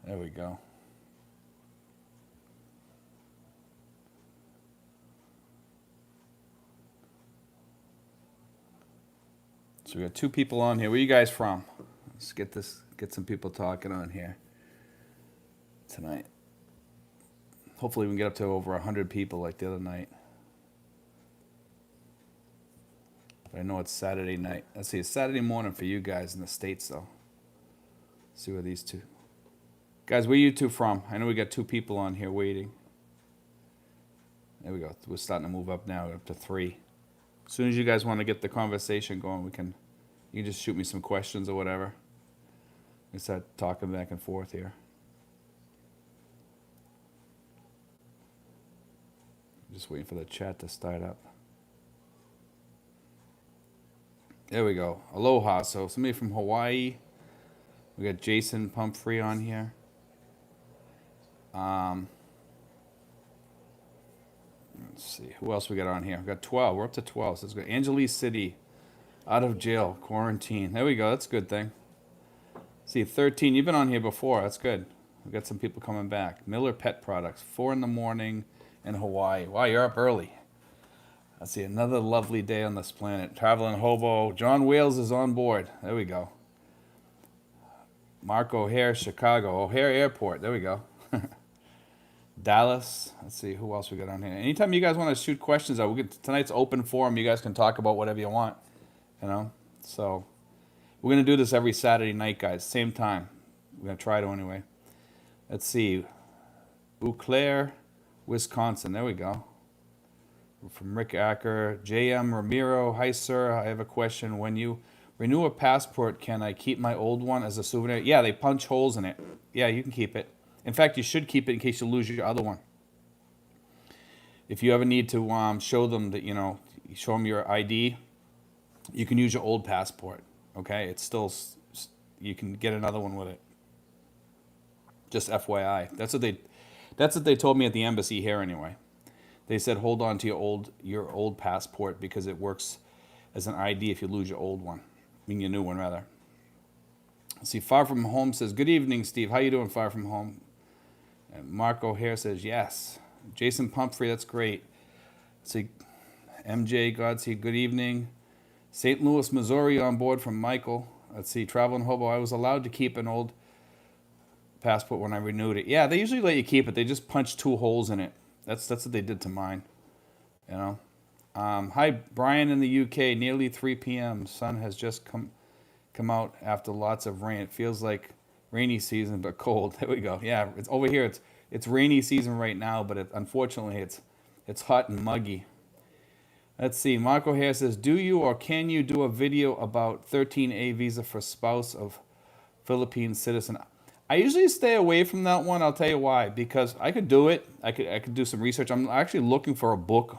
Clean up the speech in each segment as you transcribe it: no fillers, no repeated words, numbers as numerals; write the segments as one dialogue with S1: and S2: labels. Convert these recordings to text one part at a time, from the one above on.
S1: There we go. So we got 2 people on here. Where you guys from? Let's get some people talking on here tonight. Hopefully we can get up to over 100 people like the other night. But I know it's Saturday night. Let's see, it's Saturday morning for you guys in the States, though. Let's see where these 2. Guys, where you 2 from? I know we got 2 people on here waiting. There we go. We're starting to move up now, up to 3. As soon as you guys want to get the conversation going, you can just shoot me some questions or whatever. We start talking back and forth here. Just waiting for the chat to start up. There we go. Aloha. So somebody from Hawaii. We got Jason Pumphrey on here. Let's see. Who else we got on here? We got 12. We're up to 12. So let's go. Angeles City. Out of jail. Quarantine. There we go. That's a good thing. See, 13. You've been on here before. That's good. We got some people coming back. Miller Pet Products. 4 in the morning in Hawaii. Wow, you're up early. Let's see. Another lovely day on this planet. Traveling Hobo. John Wales is on board. There we go. Mark O'Hare, Chicago. O'Hare Airport. There we go. Dallas. Let's see who else we got on here. Anytime you guys want to shoot questions out, tonight's open forum. You guys can talk about whatever you want. So we're gonna do this every Saturday night, guys. Same time. We're gonna try to anyway. Let's see. Eau Claire, Wisconsin. There we go. We're from Rick Acker. J.M. Ramiro. Hi, sir. I have a question. When you renew a passport, can I keep my old one as a souvenir? Yeah, they punch holes in it. Yeah, you can keep it. In fact, you should keep it in case you lose your other one. If you ever need to show them that, show them your ID, you can use your old passport. Okay, it's still, you can get another one with it. Just FYI. That's what they told me at the embassy here anyway. They said hold on to your old passport because it works as an ID if you lose your old one. I mean your new one rather. See, Far From Home says, good evening, Steve. How you doing, Far From Home? And Mark O'Hare says, yes. Jason Pumphrey, that's great. Let's see, MJ Godsey, good evening. St. Louis, Missouri on board from Michael. Let's see, Traveling Hobo, I was allowed to keep an old passport when I renewed it. Yeah, they usually let you keep it. They just punch 2 holes in it. That's what they did to mine. Hi, Brian in the UK, nearly 3 p.m. Sun has just come out after lots of rain. It feels like rainy season, but cold. There we go. Yeah, it's over here. It's rainy season right now, but unfortunately it's hot and muggy. Let's see. Marco here says, do you or can you do a video about 13A visa for spouse of Philippine citizen? I usually stay away from that one. I'll tell you why. Because I could do it. I could do some research. I'm actually looking for a book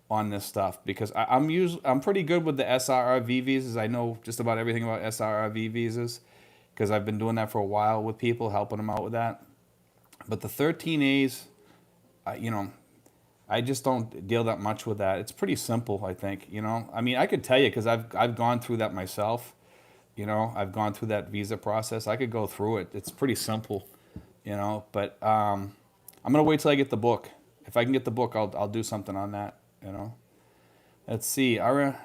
S1: on this stuff because I'm pretty good with the SRRV visas. I know just about everything about SRRV visas because I've been doing that for a while with people, helping them out with that. But the 13As, I just don't deal that much with that. It's pretty simple, I think. I mean, I could tell you because I've gone through that myself. I've gone through that visa process. I could go through it. It's pretty simple, But I'm gonna wait till I get the book. If I can get the book, I'll do something on that. Let's see. Ara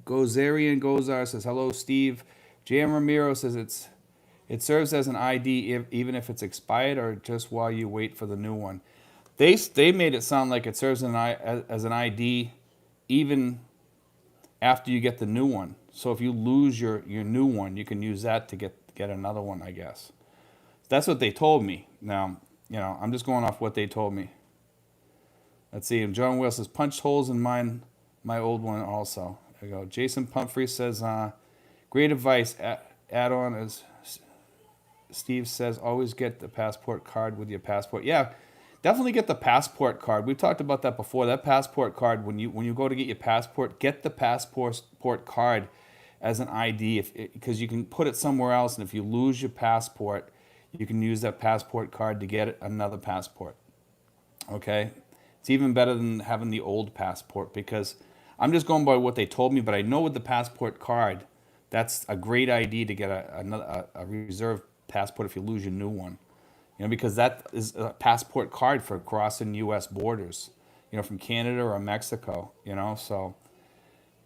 S1: Gozarian Gozar says, hello, Steve. J.M. Ramiro says it serves as an ID even if it's expired or just while you wait for the new one. They made it sound like it serves as an ID even after you get the new one. So if you lose your new one, you can use that to get another one, I guess. That's what they told me. Now, I'm just going off what they told me. Let's see. And John Will says, punched holes in my old one also. There you go. Jason Pumphrey says, great advice. Add on, as Steve says, always get the passport card with your passport. Yeah, definitely get the passport card. We've talked about that before. That passport card, when you go to get your passport, get the passport card as an ID because you can put it somewhere else. And if you lose your passport, you can use that passport card to get another passport. Okay? It's even better than having the old passport because I'm just going by what they told me, but I know with the passport card, that's a great ID to get a reserve passport if you lose your new one. Because that is a passport card for crossing U.S. borders, from Canada or Mexico, so,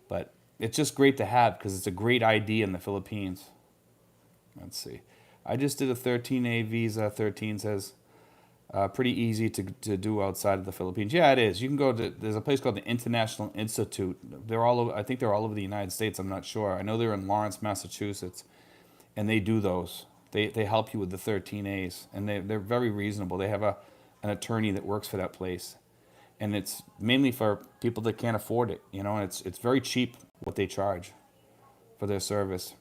S1: but it's just great to have because it's a great ID in the Philippines. Let's see. I just did a 13A visa. 13 says pretty easy to do outside of the Philippines. Yeah, it is. You can go to, there's a place called the International Institute. They're all over, I think they're all over the United States. I'm not sure. I know they're in Lawrence, Massachusetts, and they do those. They help you with the 13As, and they're very reasonable. They have an attorney that works for that place, and it's mainly for people that can't afford it, and it's very cheap what they charge for their service.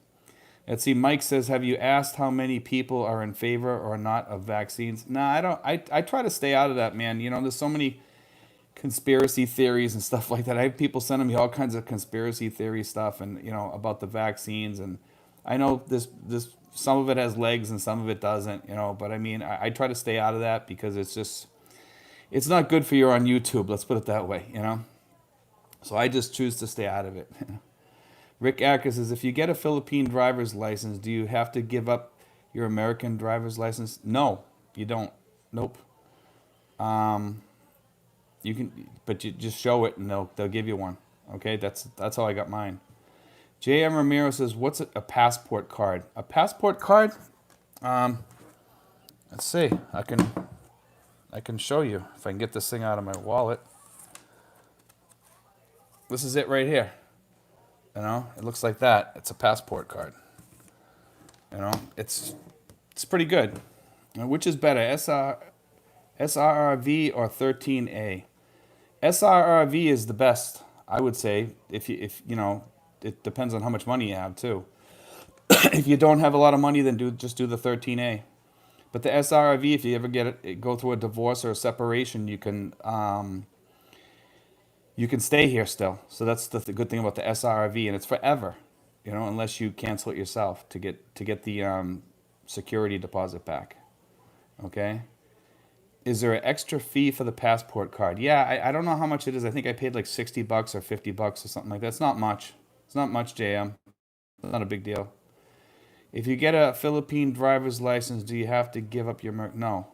S1: Let's see, Mike says, have you asked how many people are in favor or not of vaccines? No, I don't. I try to stay out of that, man. There's so many conspiracy theories and stuff like that. I have people sending me all kinds of conspiracy theory stuff and, about the vaccines. And I know this some of it has legs and some of it doesn't, but I mean, I try to stay out of that because it's not good for you on YouTube. Let's put it that way, So I just choose to stay out of it. Rick Acker says, if you get a Philippine driver's license, do you have to give up your American driver's license? No, you don't. Nope. You can, but you just show it and they'll give you one. Okay, that's how I got mine. J.M. Ramiro says, what's a passport card? A passport card? Let's see. I can show you if I can get this thing out of my wallet. This is it right here. It looks like that. It's a passport card. It's pretty good. Which is better, SRRV or 13A? SRRV is the best, I would say. If it depends on how much money you have too. If you don't have a lot of money, then just do the 13A. But the SRRV, if you ever go through a divorce or a separation, you can stay here still. So that's the good thing about the SRRV, and it's forever, unless you cancel it yourself to get the security deposit back. Okay. Is there an extra fee for the passport card? Yeah, I don't know how much it is. I think I paid like $60 or $50 or something like that. It's not much. It's not much, JM. It's not a big deal. If you get a Philippine driver's license, do you have to give up your no?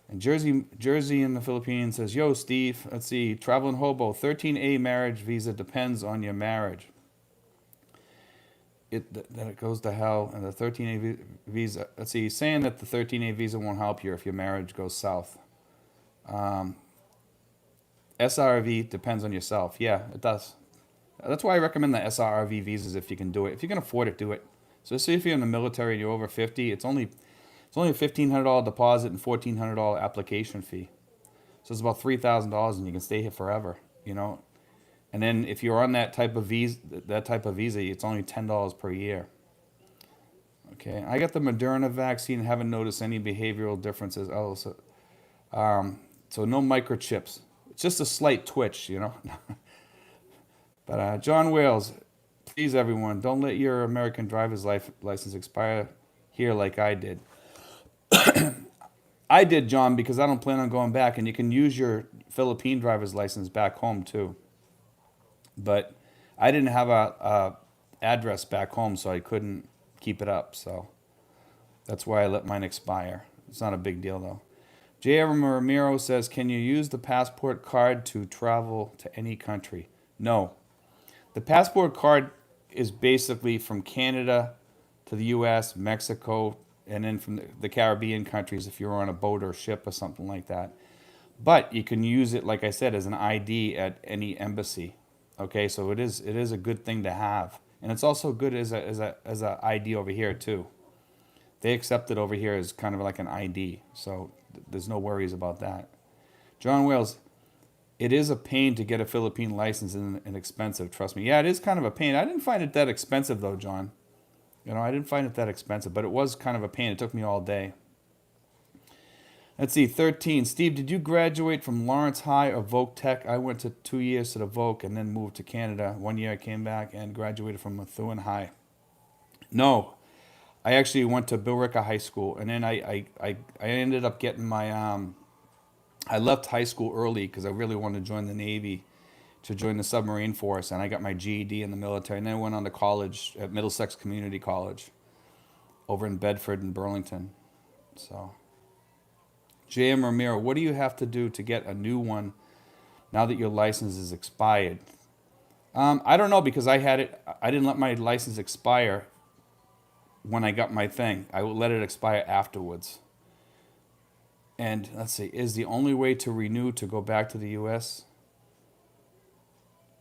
S1: And Jersey in the Philippines says, yo, Steve, let's see, traveling hobo, 13A marriage visa depends on your marriage. Then it goes to hell, and the 13A visa, let's see, he's saying that the 13A visa won't help you if your marriage goes south. SRV depends on yourself. Yeah, it does. That's why I recommend the SRV visas if you can do it. If you can afford it, do it. So say if you're in the military and you're over 50, it's only a $1,500 deposit and $1,400 application fee. So it's about $3,000, and you can stay here forever. And then if you're on that type of visa, it's only $10 per year. Okay, I got the Moderna vaccine. Haven't noticed any behavioral differences. Oh, so no microchips. It's just a slight twitch, But John Wales, please everyone, don't let your American driver's license expire here like I did. I did, John, because I don't plan on going back, and you can use your Philippine driver's license back home too. But I didn't have a address back home, so I couldn't keep it up. So that's why I let mine expire. It's not a big deal though. J.R. Ramiro says, can you use the passport card to travel to any country? No. The passport card is basically from Canada to the U.S., Mexico, and then from the Caribbean countries if you're on a boat or ship or something like that. But you can use it, like I said, as an ID at any embassy. Okay, so it is a good thing to have, and it's also good as a ID over here too. They accept it over here as kind of like an ID, so there's no worries about that. John Wales, it is a pain to get a Philippine license and expensive. Trust me. Yeah, it is kind of a pain. I didn't find it that expensive though, John. I didn't find it that expensive, but it was kind of a pain. It took me all day. Let's see, 13. Steve, did you graduate from Lawrence High or Voc Tech? I went to 2 years to the Voc and then moved to Canada. 1 year I came back and graduated from Methuen High. No, I actually went to Billerica High School, and then I ended up getting my, I left high school early because I really wanted to join the Navy, to join the submarine force, and I got my GED in the military, and then I went on to college at Middlesex Community College. over in Bedford and Burlington. So, J.M. Ramiro, what do you have to do to get a new one now that your license is expired? I don't know because I didn't let my license expire when I got my thing. I let it expire afterwards. And let's see, is the only way to renew to go back to the U.S.?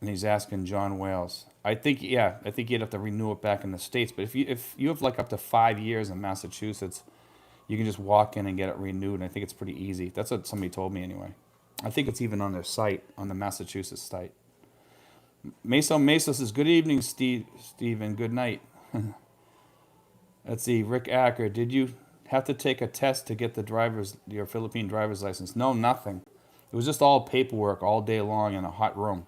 S1: And he's asking John Wales. I think you'd have to renew it back in the States. But if you have like up to 5 years in Massachusetts, you can just walk in and get it renewed. And I think it's pretty easy. That's what somebody told me anyway. I think it's even on their site, on the Massachusetts site. Mesa says, good evening, Steve, and good night. Let's see, Rick Acker, did you have to take a test to get your Philippine driver's license? No, nothing. It was just all paperwork all day long in a hot room.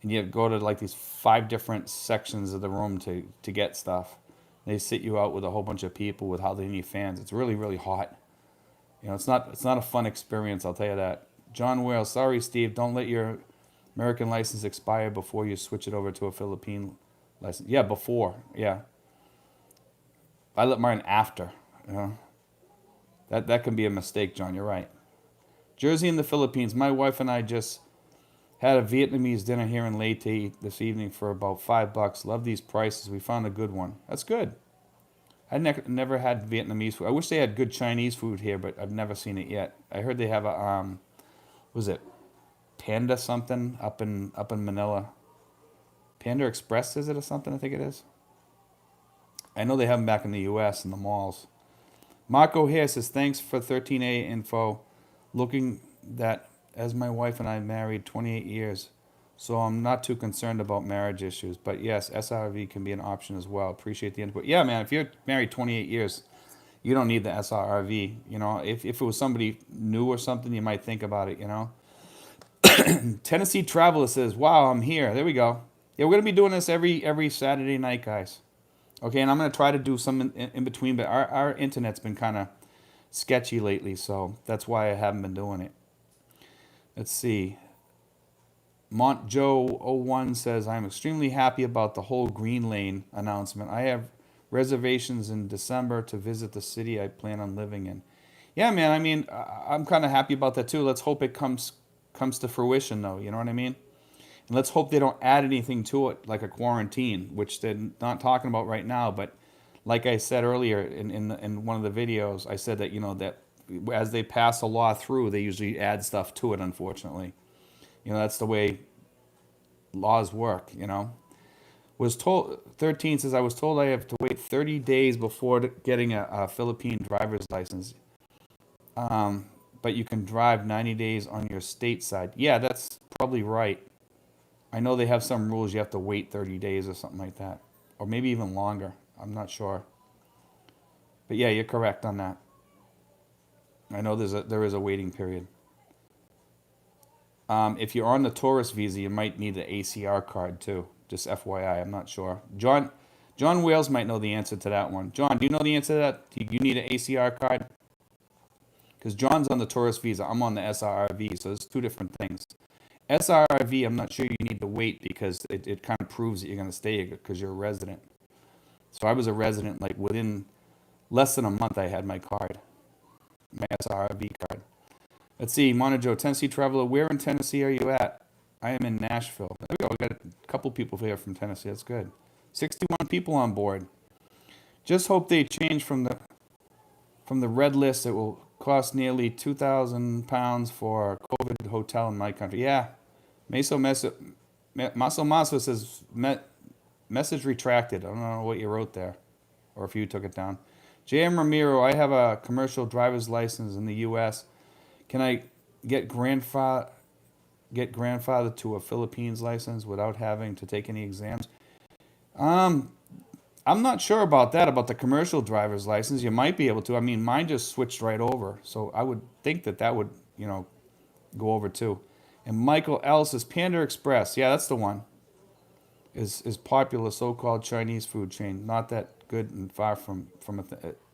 S1: And you go to like these 5 different sections of the room to get stuff. They sit you out with a whole bunch of people with Haldini fans. It's really, really hot. You know, it's not a fun experience, I'll tell you that. John Wales, sorry, Steve, don't let your American license expire before you switch it over to a Philippine license. Yeah, before, yeah. I let mine after, you know. That can be a mistake, John, you're right. Jersey in the Philippines, my wife and I just had a Vietnamese dinner here in Leyte this evening for about $5. Love these prices. We found a good one. That's good. I never had Vietnamese food. I wish they had good Chinese food here, but I've never seen it yet. I heard they have a was it Panda something up in Manila? Panda Express is it or something? I think it is. I know they have them back in the U.S. in the malls. Marco here says thanks for 13A info. Looking that as my wife and I married 28 years, so I'm not too concerned about marriage issues. But yes, SRV can be an option as well. Appreciate the input. Yeah, man, if you're married 28 years, you don't need the SRV. You know, if it was somebody new or something, you might think about it, you know. Tennessee Traveler says, wow, I'm here. There we go. Yeah, we're going to be doing this every Saturday night, guys. Okay, and I'm going to try to do some in between, but our internet's been kind of sketchy lately, so that's why I haven't been doing it. Let's see. Mont Joe 01 says, I'm extremely happy about the whole Green Lane announcement. I have reservations in December to visit the city I plan on living in. Yeah, man, I mean, I'm kind of happy about that too. Let's hope it comes to fruition, though, you know what I mean? And let's hope they don't add anything to it, like a quarantine, which they're not talking about right now. But like I said earlier in one of the videos, I said that, you know, that as they pass a law through, they usually add stuff to it, unfortunately. You know, that's the way laws work, you know. 13 says, I was told I have to wait 30 days before getting a Philippine driver's license. But you can drive 90 days on your state side. Yeah, that's probably right. I know they have some rules you have to wait 30 days or something like that. Or maybe even longer. I'm not sure. But yeah, you're correct on that. I know there is a waiting period. If you're on the tourist visa, you might need the ACR card too. Just FYI, I'm not sure. John Wales might know the answer to that one. John, do you know the answer to that? Do you need an ACR card? Because John's on the tourist visa. I'm on the SRV, so it's 2 different things. SRV, I'm not sure you need to wait because it kind of proves that you're going to stay here because you're a resident. So I was a resident, like within less than a month I had my card, my SRV card. Let's see, Monajo, Tennessee Traveler, where in Tennessee are you at? I am in Nashville. There we go, we got a couple people here from Tennessee, that's good. 61 people on board. Just hope they change from the red list. It will cost nearly £2,000 for a COVID hotel in my country. Yeah. Maso says, message retracted. I don't know what you wrote there, or if you took it down. J.M. Ramiro, I have a commercial driver's license in the U.S. Can I get grandfathered to a Philippines license without having to take any exams? I'm not sure about that, about the commercial driver's license. You might be able to. I mean, mine just switched right over. So I would think that would, you know, go over too. And Michael L. says, Panda Express. Yeah, that's the one. Is popular so-called Chinese food chain. Not that good and far from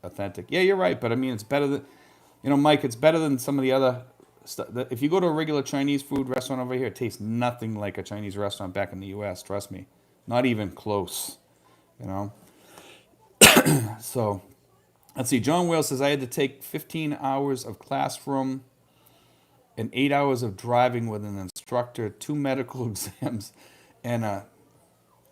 S1: authentic. Yeah, you're right. But I mean, it's better than, you know, Mike, it's better than some of the other stuff. If you go to a regular Chinese food restaurant over here, it tastes nothing like a Chinese restaurant back in the U.S. Trust me. Not even close. You know, so Let's see. John Wales says I had to take 15 hours of classroom and 8 hours of driving with an instructor, 2 medical exams, and a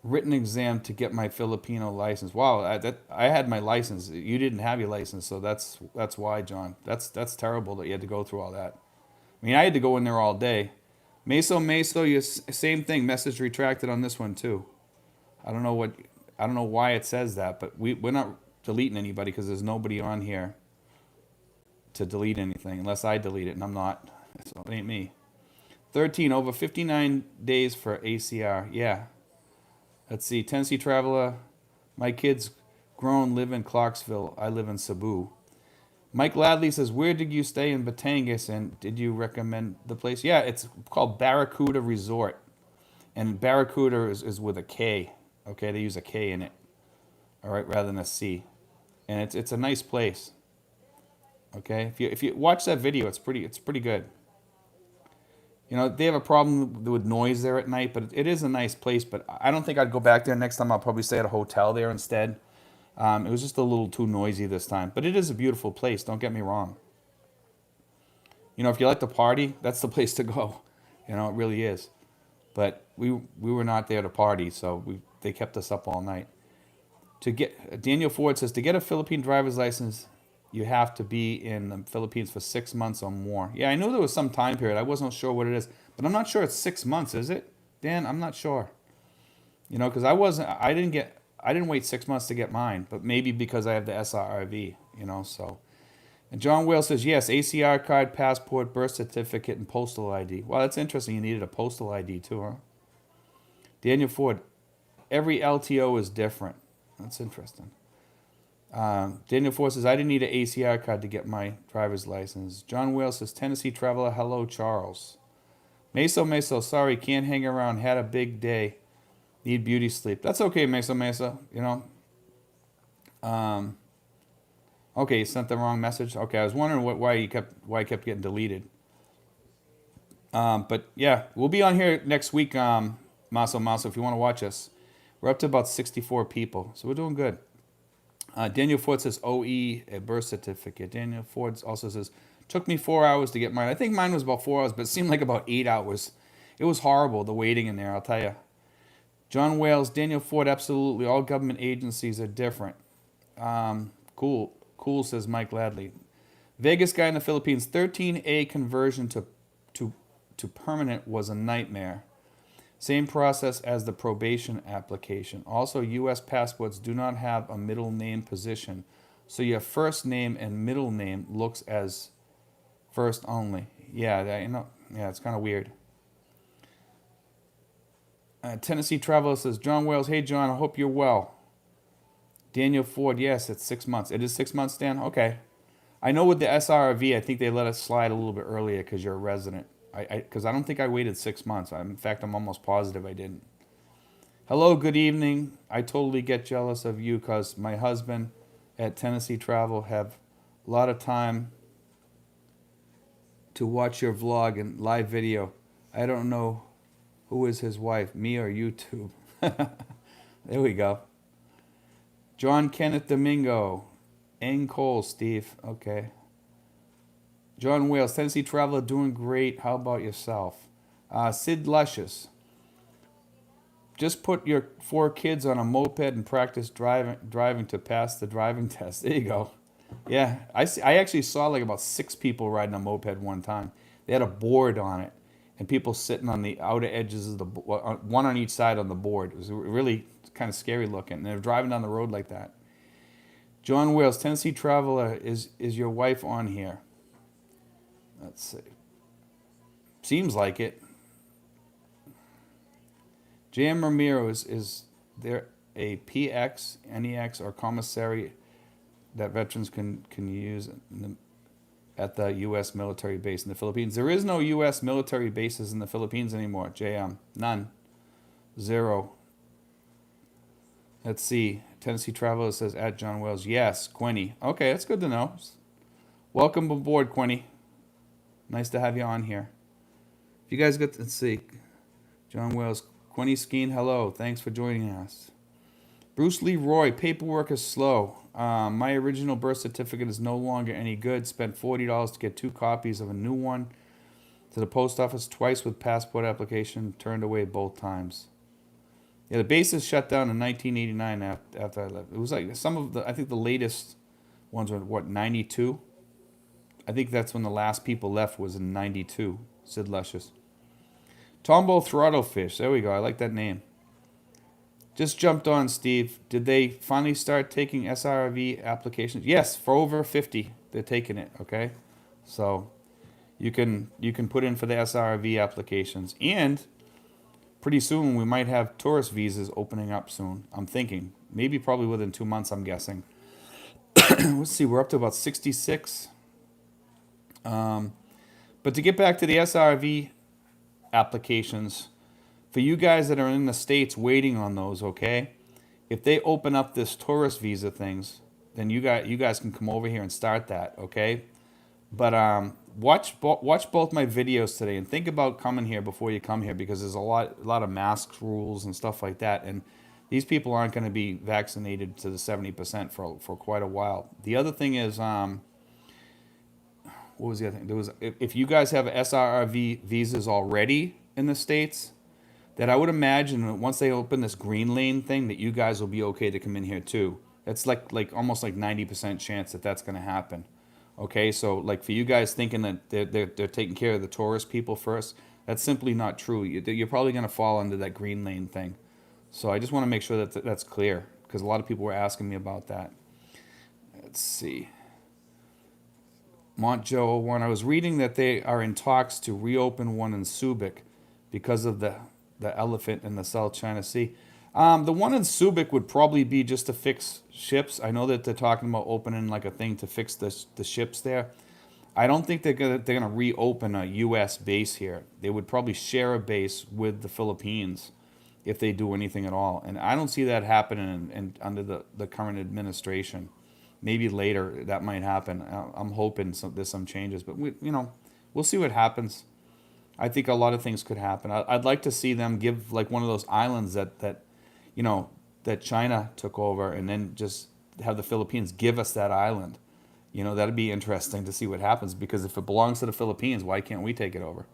S1: written exam to get my Filipino license. Wow, I had my license. You didn't have your license, so that's why, John. That's terrible that you had to go through all that. I mean, I had to go in there all day. Meso, you same thing. Message retracted on this one too. I don't know what, I don't know why it says that, but we're not deleting anybody because there's nobody on here to delete anything unless I delete it, and I'm not. So it ain't me. 13 over 59 days for ACR. Yeah. Let's see. Tennessee Traveler. My kids grown, live in Clarksville. I live in Cebu. Mike Ladley says, where did you stay in Batangas, and did you recommend the place? Yeah, it's called Barracuda Resort. And Barracuda is with a K. Okay, they use a K in it. All right, rather than a C. And it's a nice place. Okay, if you watch that video, it's pretty good. You know, they have a problem with noise there at night, but it is a nice place. But I don't think I'd go back there next time. I'll probably stay at a hotel there instead. It was just a little too noisy this time. But it is a beautiful place, don't get me wrong. You know, if you like to party, that's the place to go. You know, it really is. But we were not there to party, so they kept us up all night. To get Daniel Ford says, to get a Philippine driver's license, you have to be in the Philippines for 6 months or more. Yeah, I knew there was some time period. I wasn't sure what it is, but I'm not sure it's 6 months, is it? Dan, I'm not sure. You know, because I didn't wait 6 months to get mine, but maybe because I have the SRV, you know, so. And John Wales says, yes, ACR card, passport, birth certificate, and postal ID. Wow, that's interesting. You needed a postal ID too, huh? Daniel Ford, every LTO is different. That's interesting. Daniel Ford says, I didn't need an ACR card to get my driver's license. John Wales says, Tennessee Traveler, hello, Charles. Meso, sorry, can't hang around. Had a big day. Need beauty sleep. That's okay, Meso, you know. Okay, you sent the wrong message. Okay, I was wondering why you kept getting deleted. But yeah, we'll be on here next week, Maso, if you want to watch us. We're up to about 64 people, so we're doing good. Daniel Ford says, OE, a birth certificate. Daniel Ford also says, took me 4 hours to get mine. I think mine was about 4 hours, but it seemed like about 8 hours. It was horrible, the waiting in there, I'll tell you. John Wales, Daniel Ford, absolutely. All government agencies are different. Cool, says Mike Ladley. Vegas guy in the Philippines, 13A conversion to permanent was a nightmare. Same process as the probation application. Also, U.S. passports do not have a middle name position, so your first name and middle name looks as first only. Yeah, it's kind of weird. Tennessee Traveler says, John Wales, hey John, I hope you're well. Daniel Ford, yes, it's 6 months. It is 6 months, Dan? Okay. I know with the SRV, I think they let us slide a little bit earlier because you're a resident. Because I don't think I waited 6 months. In fact, I'm almost positive I didn't. Hello, good evening. I totally get jealous of you because my husband at Tennessee Travel have a lot of time to watch your vlog and live video. I don't know who is his wife, me or YouTube. There we go. John Kenneth Domingo. N. Cole, Steve. Okay. John Wales, Tennessee Traveler, doing great. How about yourself? Sid Luscious. Just put your 4 kids on a moped and practice driving to pass the driving test. There you go. Yeah, I actually saw like about 6 people riding a moped one time. They had a board on it, and people sitting on the outer edges of the one on each side on the board. It was really kind of scary looking. And they're driving down the road like that. John Wales, Tennessee Traveler, is your wife on here? Let's see. Seems like it. J.M. Ramiro, is there a PX, NEX, or commissary that veterans can use at the U.S. military base in the Philippines? There is no U.S. military bases in the Philippines anymore, JM. None. 0. Let's see. Tennessee Traveler says, at John Wells. Yes, Quinny. Okay, that's good to know. Welcome aboard, Quinny. Nice to have you on here. If you guys let's see. John Wells, Quinny Skeen, hello. Thanks for joining us. Bruce Leroy, paperwork is slow. My original birth certificate is no longer any good. Spent $40 to get 2 copies of a new one. To the post office twice with passport application. Turned away both times. Yeah, the base is shut down in 1989 after I left. It was like some of the, I think the latest ones were, what, 92? I think that's when the last people left was in 92. Sid Luscious. Tombo Throttlefish. There we go. I like that name. Just jumped on, Steve. Did they finally start taking SRV applications? Yes, for over 50, they're taking it, okay? So you can put in for the SRV applications. And pretty soon we might have tourist visas opening up soon. I'm thinking. Maybe probably within 2 months, I'm guessing. Let's see, we're up to about 66. But to get back to the SRV applications, for you guys that are in the States waiting on those, okay? If they open up this tourist visa things, then you guys can come over here and start that, okay? But watch both my videos today and think about coming here before you come here, because there's a lot of mask rules and stuff like that, and these people aren't going to be vaccinated to the 70% for quite a while. The other thing is, what was the other thing? There was, if you guys have SRV visas already in the States, that I would imagine that once they open this green lane thing, that you guys will be okay to come in here too. That's like almost like 90% chance that that's going to happen. Okay, so like for you guys thinking that they're taking care of the tourist people first, that's simply not true. You're probably going to fall under that green lane thing. So I just want to make sure that that's clear, because a lot of people were asking me about that. Let's see. Montjo one. I was reading that they are in talks to reopen one in Subic because of the elephant in the South China Sea. The one in Subic would probably be just to fix ships. I know that they're talking about opening like a thing to fix the ships there. I don't think they're gonna reopen a U.S. base here. They would probably share a base with the Philippines if they do anything at all. And I don't see that happening under the current administration. Maybe later that might happen. I'm hoping there's some changes, but we'll see what happens. I think a lot of things could happen. I'd like to see them give like one of those islands that China took over, and then just have the Philippines give us that island. That'd be interesting to see what happens, because if it belongs to the Philippines, why can't we take it over?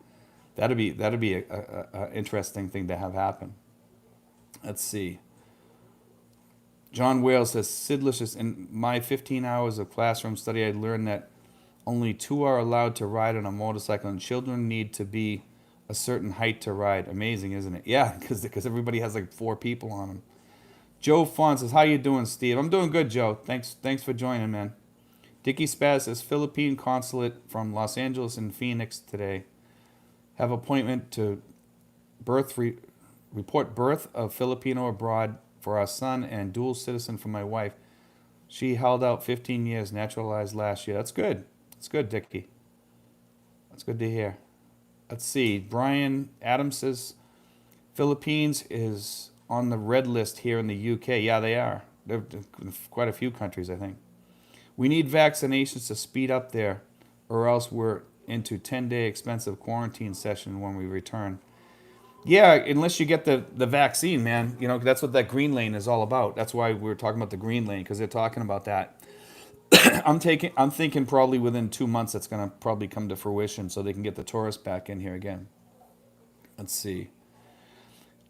S1: That'd be a interesting thing to have happen. Let's see. John Wales says, Sidlicious, in my 15 hours of classroom study, I learned that only 2 are allowed to ride on a motorcycle, and children need to be a certain height to ride. Amazing, isn't it? Yeah, because everybody has like 4 people on them. Joe Font says, how you doing, Steve? I'm doing good, Joe. Thanks for joining, man. Dickie Spaz says, Philippine consulate from Los Angeles and Phoenix today. Have appointment to report birth of Filipino abroad for our son and dual citizen for my wife. She held out 15 years, naturalized last year. That's good. That's good, Dickie. That's good to hear. Let's see. Brian Adams says, Philippines is on the red list here in the UK. Yeah, they are. They're quite a few countries, I think. We need vaccinations to speed up there, or else we're into 10-day expensive quarantine session when we return. Yeah, unless you get the vaccine, man. That's what that green lane is all about. That's why we were talking about the green lane, because they're talking about that. I'm thinking probably within 2 months that's going to probably come to fruition, so they can get the tourists back in here again. Let's see.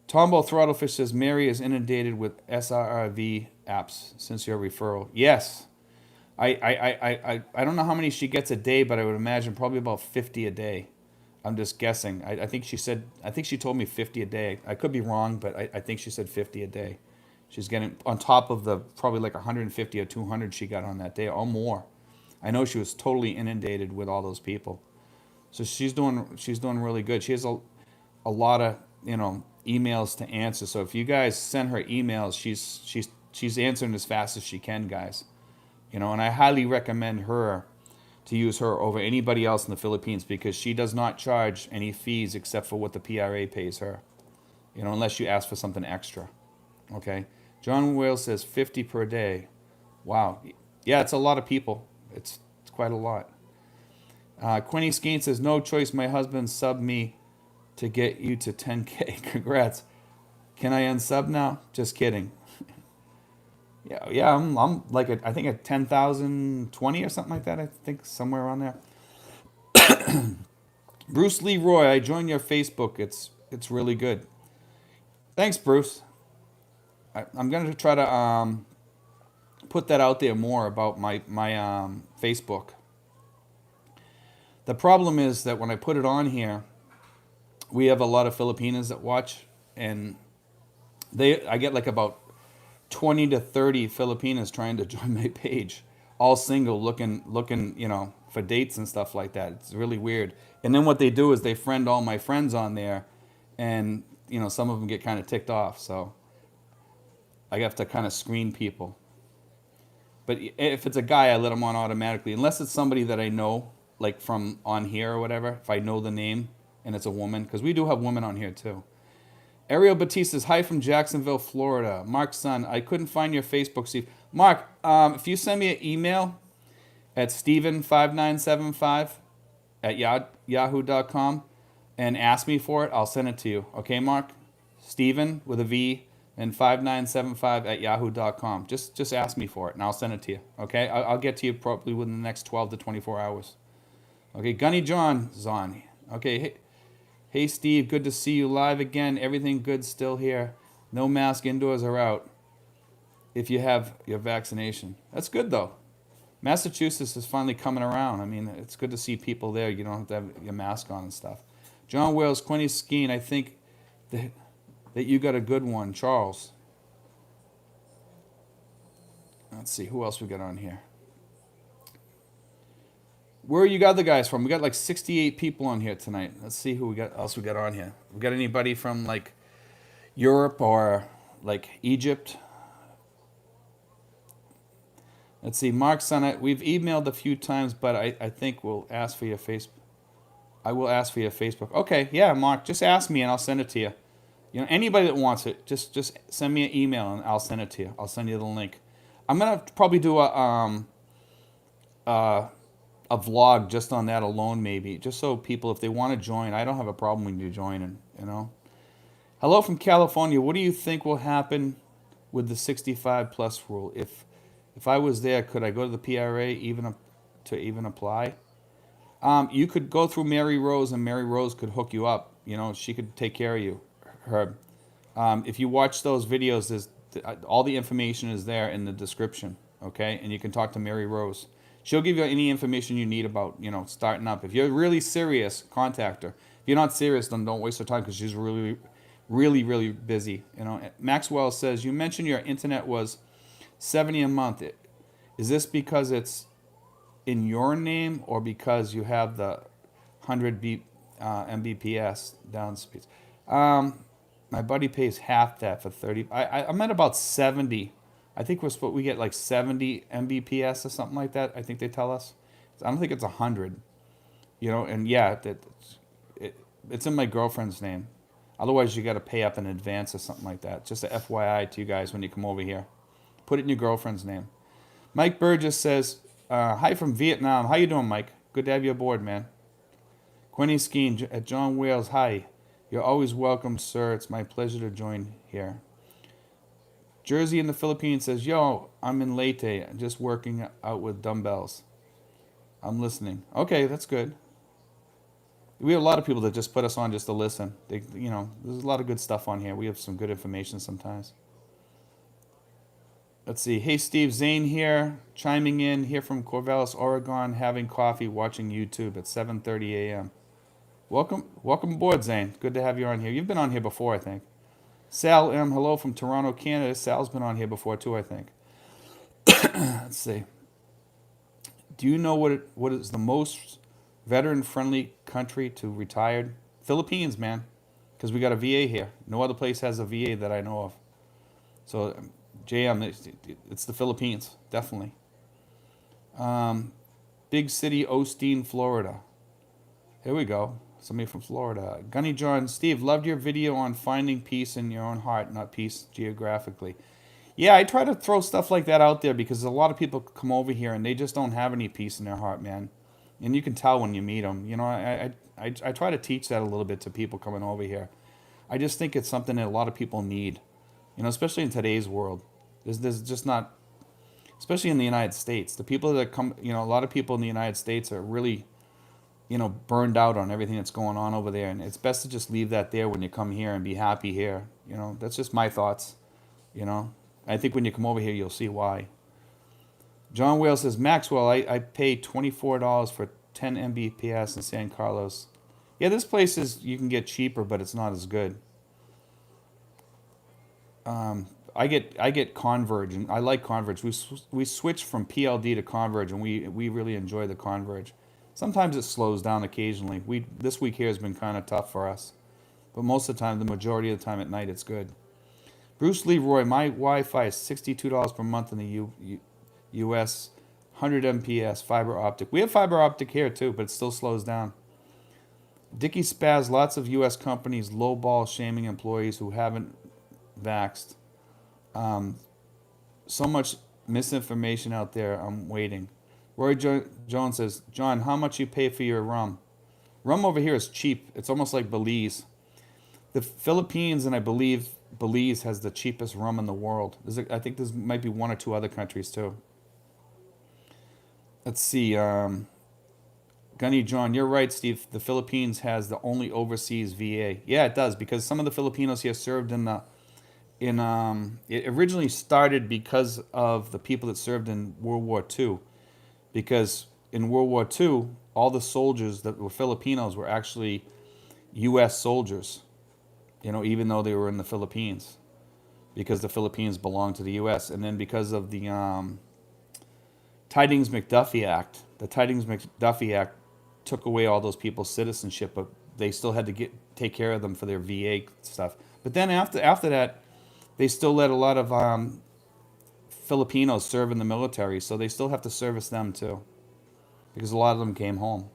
S1: Tombo Throttlefish says, Mary is inundated with SRV apps since your referral. Yes. I don't know how many she gets a day, but I would imagine probably about 50 a day. I'm just guessing. I think she told me 50 a day. I could be wrong, but I think she said 50 a day. She's getting on top of the probably like 150 or 200 she got on that day or more. I know she was totally inundated with all those people. So she's doing really good. She has a lot of, emails to answer. So if you guys send her emails, she's answering as fast as she can, guys. And I highly recommend her to use her over anybody else in the Philippines, because she does not charge any fees except for what the PRA pays her. Unless you ask for something extra. Okay. John Wales says 50 per day. Wow. Yeah, it's a lot of people. It's quite a lot. Quinny Skeen says, no choice, my husband subbed me to get you to 10K. Congrats. Can I unsub now? Just kidding. Yeah, yeah, I'm like I think at 10,020 or something like that. I think somewhere around there. Bruce Leroy, I joined your Facebook. It's really good. Thanks, Bruce. I'm gonna try to put that out there more about my Facebook. The problem is that when I put it on here, we have a lot of Filipinos that watch, and I get like about 20 to 30 Filipinos trying to join my page, all single, looking, for dates and stuff like that. It's really weird. And then what they do is they friend all my friends on there, and some of them get kind of ticked off. So I have to kind of screen people. But if it's a guy, I let him on automatically, unless it's somebody that I know, like from on here or whatever. If I know the name and it's a woman, because we do have women on here too. Ariel Batista's hi from Jacksonville, Florida. Mark's son, I couldn't find your Facebook, Steve. Mark, if you send me an email at Steven5975 at yahoo.com and ask me for it, I'll send it to you. Okay, Mark? Steven with a V and 5975 at yahoo.com. Just ask me for it and I'll send it to you. Okay? I'll get to you probably within the next 12 to 24 hours. Okay, Gunny John is on. Okay, hey Steve, good to see you live again. Everything good still here. No mask indoors or out if you have your vaccination. That's good though. Massachusetts is finally coming around. I mean, it's good to see people there. You don't have to have your mask on and stuff. John Wales, Quinny Skeen, I think that you got a good one. Charles. Let's see, who else we got on here? Where are you got the guys from? We got like 68 people on here tonight. Let's see who else we got on here. We got anybody from like Europe or like Egypt? Let's see, Mark Son, we've emailed a few times, but I think we'll ask for your Facebook. I will ask for your Facebook. Okay, yeah, Mark, just ask me and I'll send it to you. Anybody that wants it, just send me an email and I'll send it to you. I'll send you the link. I'm gonna probably do a vlog just on that alone, maybe, just so people, if they want to join, I don't have a problem with you joining. Hello from California. What do you think will happen with the 65 plus rule? If I was there, could I go to the PRA to even apply? You could go through Mary Rose, and Mary Rose could hook you up. She could take care of you. Herb. If you watch those videos, all the information is there in the description. Okay, and you can talk to Mary Rose. She'll give you any information you need about starting up. If you're really serious, contact her. If you're not serious, then don't waste your time because she's really, really, really busy. Maxwell says you mentioned your internet was $70 a month. Is this because it's in your name or because you have the 100 Mbps down speeds? My buddy pays half that for 30. I'm at about 70. I think we get like 70 Mbps or something like that. I think they tell us. I don't think it's 100. And yeah, it's in my girlfriend's name. Otherwise, you got to pay up in advance or something like that. Just a FYI to you guys when you come over here. Put it in your girlfriend's name. Mike Burgess says, hi from Vietnam. How you doing, Mike? Good to have you aboard, man. Quinny Skeen at John Wales. Hi. You're always welcome, sir. It's my pleasure to join here. Jersey in the Philippines says, yo, I'm in Leyte. I'm just working out with dumbbells. I'm listening. Okay, that's good. We have a lot of people that just put us on just to listen. There's a lot of good stuff on here. We have some good information sometimes. Let's see. Hey, Steve, Zane here, chiming in here from Corvallis, Oregon, having coffee, watching YouTube at 7:30 a.m. Welcome aboard, Zane. Good to have you on here. You've been on here before, I think. Sal M, hello from Toronto, Canada. Sal's been on here before too, I think. Let's see. Do you know what is the most veteran-friendly country to retired? Philippines, man, because we got a VA here. No other place has a VA that I know of. So, JM, it's the Philippines, definitely. Big city, Osteen, Florida. Here we go. Somebody from Florida. Gunny John, Steve, loved your video on finding peace in your own heart, not peace geographically. Yeah, I try to throw stuff like that out there because a lot of people come over here and they just don't have any peace in their heart, man. And you can tell when you meet them. I try to teach that a little bit to people coming over here. I just think it's something that a lot of people need, especially in today's world. There's just not, especially in the United States. The people that come, a lot of people in the United States are really, burned out on everything that's going on over there, and it's best to just leave that there when you come here and be happy here. That's just my thoughts. You know, I think when you come over here, you'll see why. John Whale says, Maxwell, I paid $24 for 10 Mbps in San Carlos. Yeah, this place you can get cheaper, but it's not as good. I get Converge, and I like Converge. We switched from PLD to Converge, and we really enjoy the Converge. Sometimes it slows down occasionally. This week here has been kind of tough for us, but most of the time, the majority of the time at night, it's good. Bruce Leroy, my Wi-Fi is $62 per month in the U.S., 100 Mbps fiber optic. We have fiber optic here too, but it still slows down. Dickie Spaz, lots of U.S. companies lowball shaming employees who haven't vaxxed. So much misinformation out there. I'm waiting. Roy Jones says, John, how much you pay for your rum? Rum over here is cheap. It's almost like Belize. The Philippines and I believe Belize has the cheapest rum in the world. I think there might be one or two other countries too. Let's see. Gunny John, you're right, Steve. The Philippines has the only overseas VA. Yeah, it does, because some of the Filipinos here served it originally started because of the people that served in World War II. Because in World War II, all the soldiers that were Filipinos were actually U.S. soldiers, even though they were in the Philippines, because the Philippines belonged to the U.S. And then because of the Tidings-McDuffie Act, the Tidings-McDuffie Act took away all those people's citizenship, but they still had to take care of them for their VA stuff. But then after that, they still let a lot of Filipinos serve in the military, so they still have to service them too, because a lot of them came home.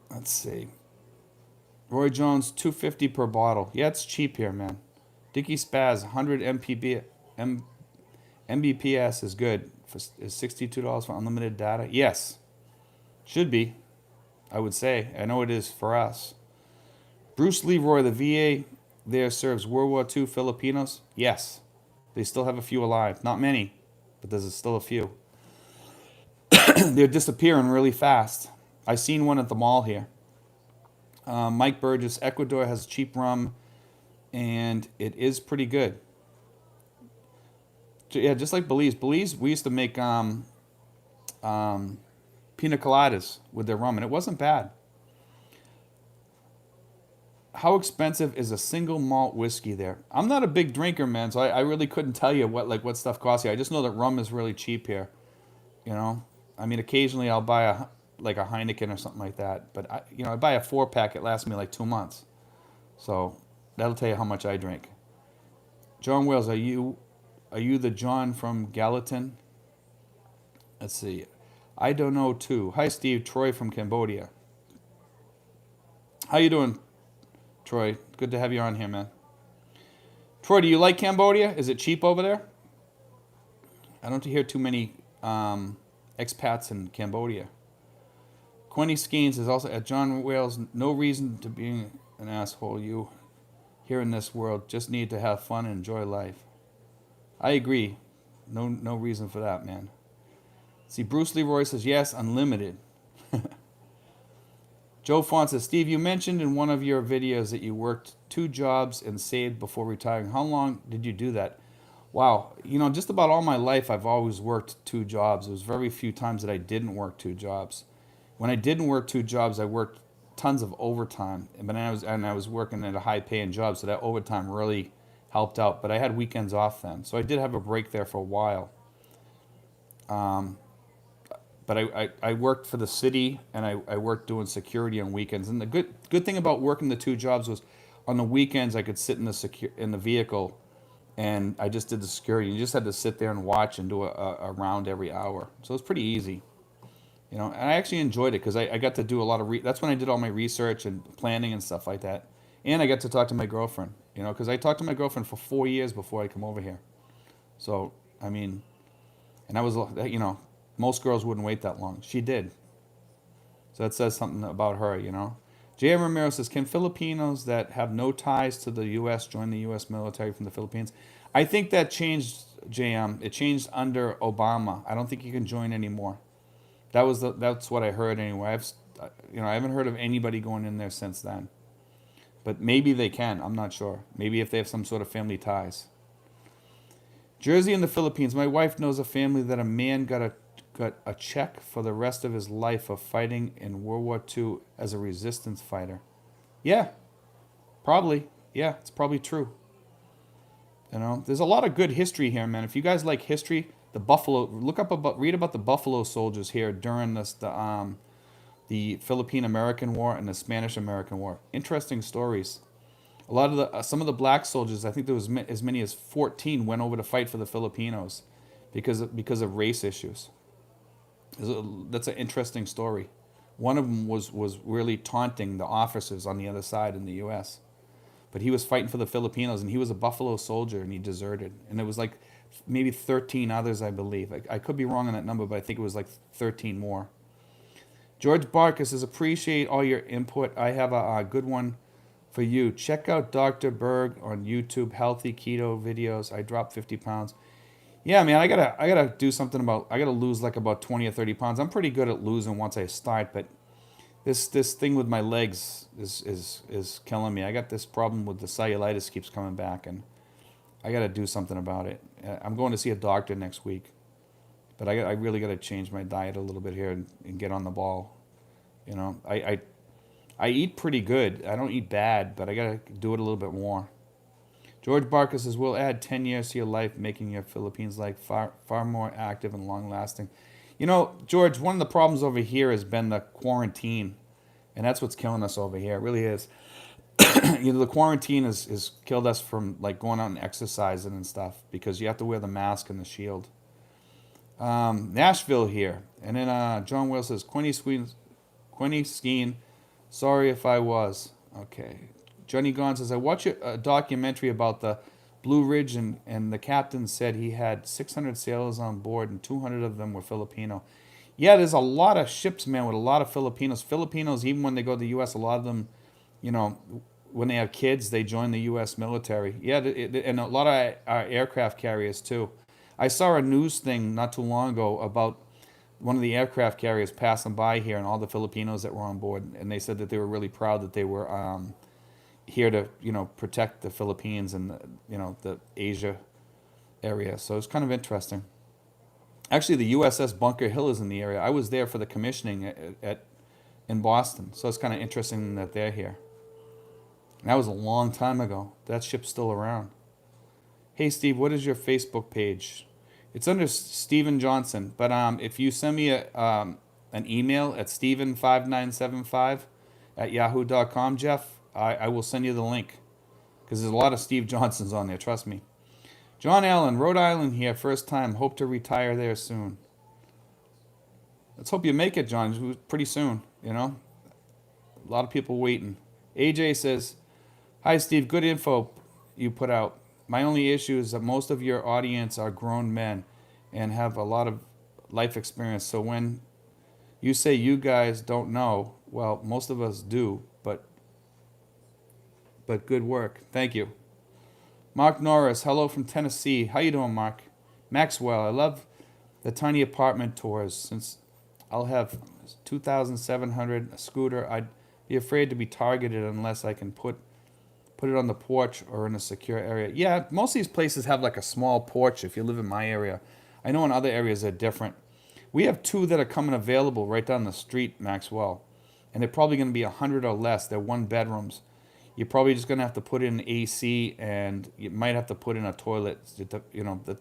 S1: Let's see. Roy Jones, $2.50 per bottle. Yeah, it's cheap here, man. Dickie Spaz, 100 Mbps is good. Is $62 for unlimited data? Yes. Should be, I would say. I know it is for us. Bruce Leroy, the VA there serves World War II Filipinos? Yes. They still have a few alive. Not many, but there's still a few. They're disappearing really fast. I seen one at the mall here. Mike Burgess, Ecuador has cheap rum, and it is pretty good. Yeah, just like Belize. Belize, we used to make pina coladas with their rum, and it wasn't bad. How expensive is a single malt whiskey there? I'm not a big drinker, man, so I really couldn't tell you what stuff costs here. I just know that rum is really cheap here. I mean, occasionally I'll buy a Heineken or something like that, but I buy a 4-pack. It lasts me like 2 months, so that'll tell you how much I drink. John Wells, are you the John from Gallatin? Let's see. I don't know too. Hi, Steve. Troy from Cambodia. How you doing, Troy? Good to have you on here, man. Troy, do you like Cambodia? Is it cheap over there? I don't hear too many expats in Cambodia. Quenny Skeens is also at John Wales. No reason to be an asshole. You here in this world just need to have fun and enjoy life. I agree. No reason for that, man. See, Bruce Leroy says, yes, unlimited. Joe Font says, Steve, you mentioned in one of your videos that you worked 2 jobs and saved before retiring. How long did you do that? Wow. Just about all my life, I've always worked 2 jobs. There was very few times that I didn't work 2 jobs. When I didn't work 2 jobs, I worked tons of overtime. And I was working at a high-paying job, so that overtime really helped out. But I had weekends off then, so I did have a break there for a while. But I worked for the city, and I worked doing security on weekends. And the good thing about working the 2 jobs was, on the weekends I could sit in the vehicle, and I just did the security. You just had to sit there and watch and do a round every hour. So it was pretty easy. And I actually enjoyed it because I got to do a lot of that's when I did all my research and planning and stuff like that. And I got to talk to my girlfriend, because I talked to my girlfriend for 4 years before I come over here. So, I mean, and I was, most girls wouldn't wait that long. She did. So that says something about her, J.M. Romero says, can Filipinos that have no ties to the U.S. join the U.S. military from the Philippines? I think that changed, J.M. It changed under Obama. I don't think you can join anymore. That's what I heard anyway. I haven't heard of anybody going in there since then. But maybe they can. I'm not sure. Maybe if they have some sort of family ties. Jersey in the Philippines. My wife knows a family that a man got a check for the rest of his life of fighting in World War II as a resistance fighter. Yeah, probably. Yeah, it's probably true. There's a lot of good history here, man. If you guys like history, read about the Buffalo Soldiers here during the Philippine American War and the Spanish American War. Interesting stories. A lot of some of the black soldiers, I think there was as many as 14 went over to fight for the Filipinos because of race issues. That's an interesting story. One of them was really taunting the officers on the other side in the U.S. But he was fighting for the Filipinos, and he was a Buffalo Soldier, and he deserted. And it was like maybe 13 others, I believe. I could be wrong on that number, but I think it was like 13 more. George Barker says, appreciate all your input. I have a good one for you. Check out Dr. Berg on YouTube, healthy keto videos. I dropped 50 pounds. Yeah, man, I gotta do something I gotta lose like about 20 or 30 pounds. I'm pretty good at losing once I start, but this thing with my legs is killing me. I got this problem with the cellulitis keeps coming back, and I gotta do something about it. I'm going to see a doctor next week, but I really gotta change my diet a little bit here and get on the ball. I eat pretty good. I don't eat bad, but I gotta do it a little bit more. George Barker says, we'll add 10 years to your life, making your Philippines life far more active and long-lasting. George, one of the problems over here has been the quarantine, and that's what's killing us over here. It really is. The quarantine has killed us from like going out and exercising and stuff because you have to wear the mask and the shield. Nashville here. And then John Will says, Quinny Skeen, sorry if I was. Okay. Johnny Gone says, I watched a documentary about the Blue Ridge, and the captain said he had 600 sailors on board, and 200 of them were Filipino. Yeah, there's a lot of ships, man, with a lot of Filipinos. Filipinos, even when they go to the U.S., a lot of them, when they have kids, they join the U.S. military. Yeah, and a lot of aircraft carriers, too. I saw a news thing not too long ago about one of the aircraft carriers passing by here and all the Filipinos that were on board, and they said that they were really proud that they were here to protect the Philippines and the Asia area. So it's kind of interesting. Actually, the USS Bunker Hill is in the area. I was there for the commissioning in Boston, so it's kind of interesting that they're here. And that was a long time ago. That ship's still around. Hey Steve, what is your Facebook page? It's under Steven Johnson, but if you send me an email at steven5975@yahoo.com, Jeff, I will send you the link because there's a lot of Steve Johnsons on there. Trust me. John Allen, Rhode Island here, first time. Hope to retire there soon. Let's hope you make it, John. Pretty soon, A lot of people waiting. AJ says, hi, Steve. Good info you put out. My only issue is that most of your audience are grown men and have a lot of life experience. So when you say you guys don't know, well, most of us do, but good work. Thank you. Mark Norris, hello from Tennessee. How you doing, Mark? Maxwell, I love the tiny apartment tours. Since I'll have 2,700 a scooter, I'd be afraid to be targeted unless I can put it on the porch or in a secure area. Yeah, most of these places have like a small porch if you live in my area. I know in other areas they're different. We have 2 that are coming available right down the street, Maxwell. And they're probably going to be 100 or less. They're 1-bedrooms. You're probably just going to have to put in AC, and you might have to put in a toilet.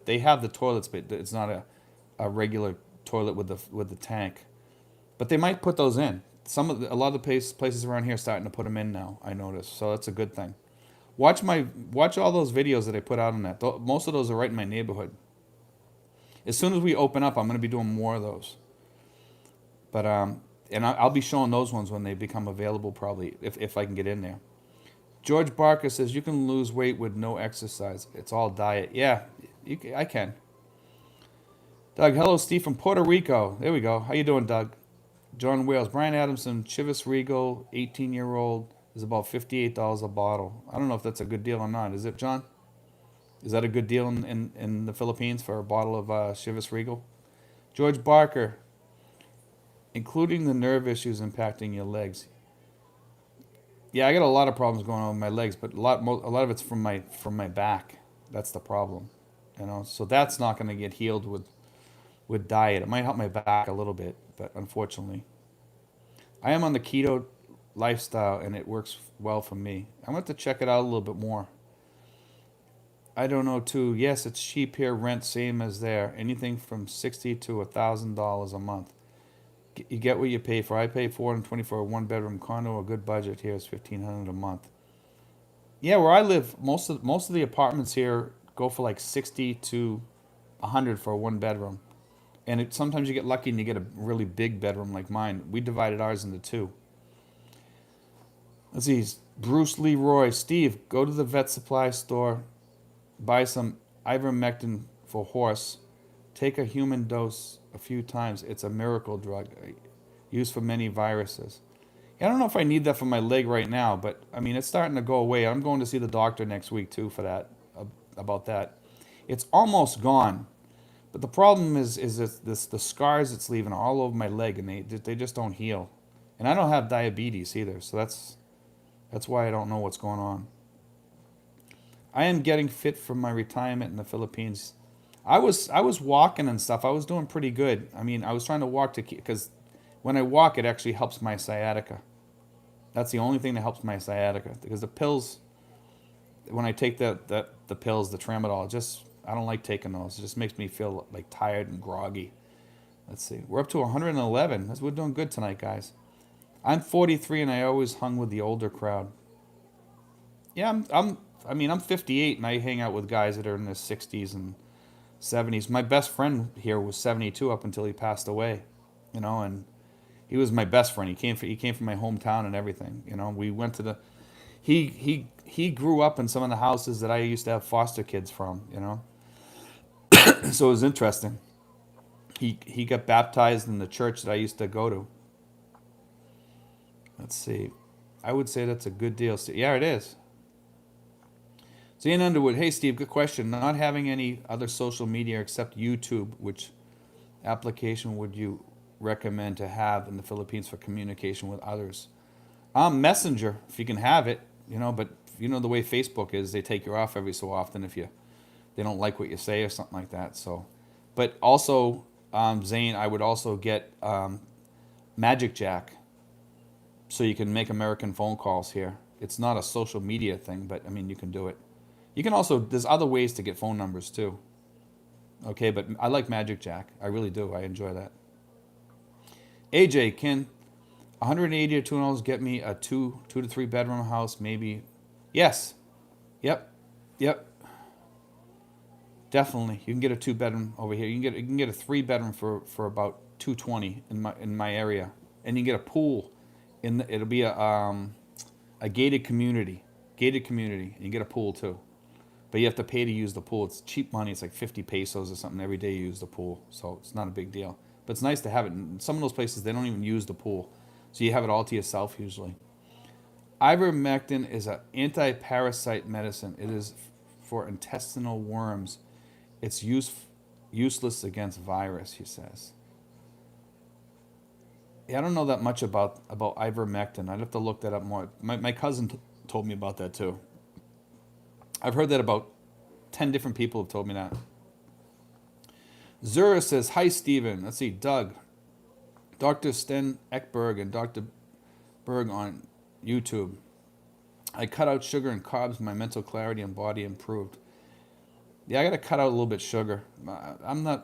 S1: They have the toilets, but it's not a regular toilet with the tank. But they might put those in. A lot of the places around here are starting to put them in now, I noticed. So that's a good thing. Watch all those videos that I put out on that. Most of those are right in my neighborhood. As soon as we open up, I'm going to be doing more of those. But and I'll be showing those ones when they become available, probably, if I can get in there. George Barker says, you can lose weight with no exercise. It's all diet. Yeah, I can. Doug, hello, Steve from Puerto Rico. There we go. How you doing, Doug? John Wales, Brian Adamson, Chivas Regal, 18-year-old, is about $58 a bottle. I don't know if that's a good deal or not. Is it, John? Is that a good deal in the Philippines for a bottle of Chivas Regal? George Barker, including the nerve issues impacting your legs. Yeah, I got a lot of problems going on with my legs, but a lot of it's from my back. That's the problem, So that's not going to get healed with diet. It might help my back a little bit, but unfortunately, I am on the keto lifestyle and it works well for me. I'm going to have to check it out a little bit more. I don't know too. Yes, it's cheap here. Rent same as there. Anything from $60 to $1,000 a month. You get what you pay for. I pay $420 for a one-bedroom condo. A good budget here is $1,500 a month. Yeah, where I live, most of the apartments here go for like 60 to 100 for a one bedroom, and sometimes you get lucky and you get a really big bedroom like mine. We divided ours into two. Let's see, Bruce Leroy, Steve, go to the vet supply store, buy some ivermectin for horse, take a human dose a few times. It's a miracle drug used for many viruses. I don't know if I need that for my leg right now, but I mean, it's starting to go away. I'm going to see the doctor next week too for that, about that. It's almost gone, but the problem is the scars it's leaving all over my leg, and they just don't heal. And I don't have diabetes either, so that's why I don't know what's going on. I am getting fit for my retirement in the Philippines. I was walking and stuff. I was doing pretty good. I mean, I was trying to walk because when I walk, it actually helps my sciatica. That's the only thing that helps my sciatica, because the pills, when I take the pills, the tramadol, I don't like taking those. It just makes me feel like tired and groggy. Let's see. We're up to 111. We're doing good tonight, guys. I'm 43 and I always hung with the older crowd. Yeah, I'm 58 and I hang out with guys that are in their 60s and 70s. My best friend here was 72 up until he passed away, and he was my best friend. He came from my hometown and everything. We went to he grew up in some of the houses that I used to have foster kids from. So it was interesting. He got baptized in the church that I used to go to. Let's see. I would say that's a good deal. Yeah, it is. Ian Underwood, hey Steve, good question. Not having any other social media except YouTube, which application would you recommend to have in the Philippines for communication with others? Messenger, if you can have it, but the way Facebook is, they take you off every so often if they don't like what you say or something like that. So, but also, Zane, I would also get Magic Jack, so you can make American phone calls here. It's not a social media thing, but I mean, you can do it. You can also, there's other ways to get phone numbers too. Okay, but I like Magic Jack. I really do. I enjoy that. AJ, can 180 or $200 get me a two to three bedroom house? Maybe. Yes. Yep. Definitely. You can get a 2-bedroom over here. You can get a 3-bedroom for about $220 in my area, and you can get a pool. It'll be a gated community. And you get a pool too. But you have to pay to use the pool. It's cheap money. It's like 50 pesos or something every day you use the pool. So it's not a big deal. But it's nice to have it. In some of those places, they don't even use the pool. So you have it all to yourself usually. Ivermectin is an anti-parasite medicine. It is for intestinal worms. It's useless against virus, he says. Yeah, I don't know that much about ivermectin. I'd have to look that up more. My cousin told me about that too. I've heard that about 10 different people have told me that. Zura says, hi, Steven. Let's see, Doug. Dr. Sten Ekberg and Dr. Berg on YouTube. I cut out sugar and carbs. My mental clarity and body improved. Yeah, I got to cut out a little bit sugar. I